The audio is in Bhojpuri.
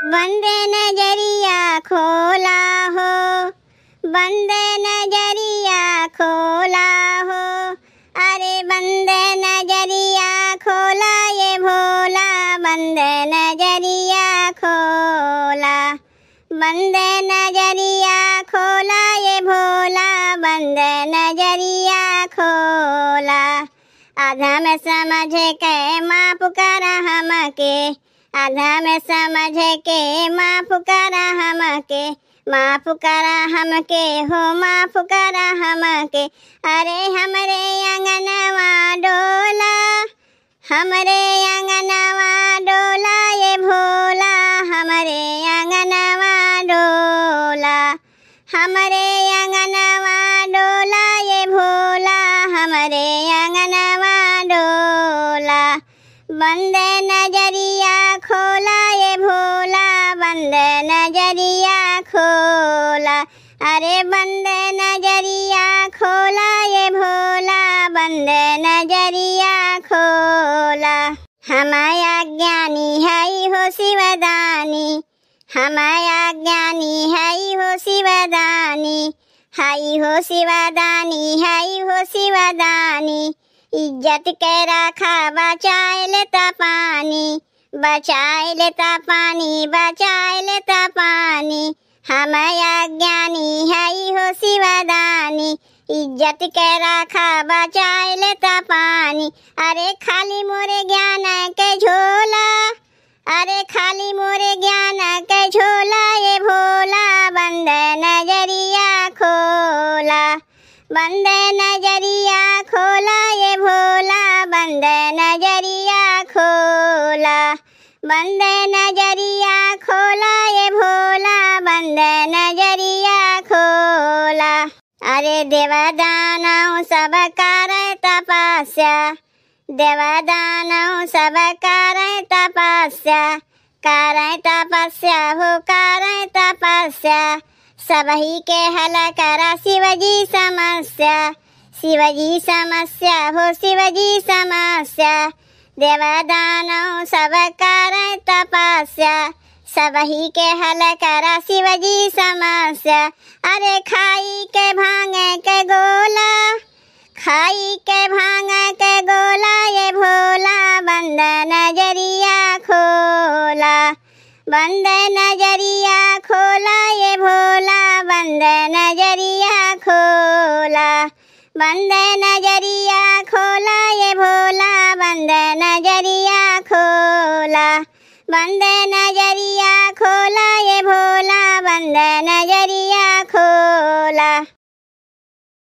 बंद नजरिया खोला हो, बंद नजरिया खोला हो, अरे बंद नजरिया खोला ये भोला, बंद नजरिया खोला, बंद नजरिया खोला ये भोला, बंद नजरिया खोला। आधा में समझ के माँ पुकारा हमके, आधा में समझ के माँ पुकारा हमके, माँ पुकारा हमके हो, माँ पुकारा हमके। अरे हमरे अंगनवा डोला, हमरे अंगनवा डोला ये भोला, हमरे अंगनवा डोला, हमरे अंगनवा डोला ये भोला, हमरे अंगनवा डोला। बंद नजरिया खोला ये भोला, बंद नजरिया खोला, अरे बंद नजरिया खोला ये भोला, बंद नजरिया खोला। हमाया ज्ञानी है हो शिवदानी, हमाया ज्ञानी है हो शिवदानी, हाई हो शिवदानी, हाई हो शिवदानी। इज्जत के रखा बचाए लेता पानी, बचाए लेता पानी, बचाए लेता पानी। हमाया ज्ञानी है हो शिवदानी, इज्जत के रखा बचाए लेता पानी। अरे खाली मोरे ज्ञान के झोला, अरे खाली मोरे ज्ञान के झोला ये भोला, बंद नजरिया खोला, बंद नजरिया खोला ये भोला, बंद नजरिया खोला, बंद नजरिया खोला ये भोला, बंद नजरिया खोला। अरे देवदानव सब करे तपस्या, देवदानव सब करे तपस्या, करे तपस्या हो, करे तपस्या। सबही के हल करा शिवजी समस्या, शिवजी समस्या हो, शिवजी समस्या। देवदानव सब करे तपस्या, सबही के हल करा शिवजी समस्या। अरे खाई के भांग के गोला, खाई के भांग के गोला ये भोला, बंद नजरिया खोला, बंद नजरिया खोला ये भोला, बंद नजरिया खोला, बंद नजरिया खोला ये भोला, बंद नजरिया खोला, बंद नजरिया खोला ये भोला, बंद नजरिया खोला।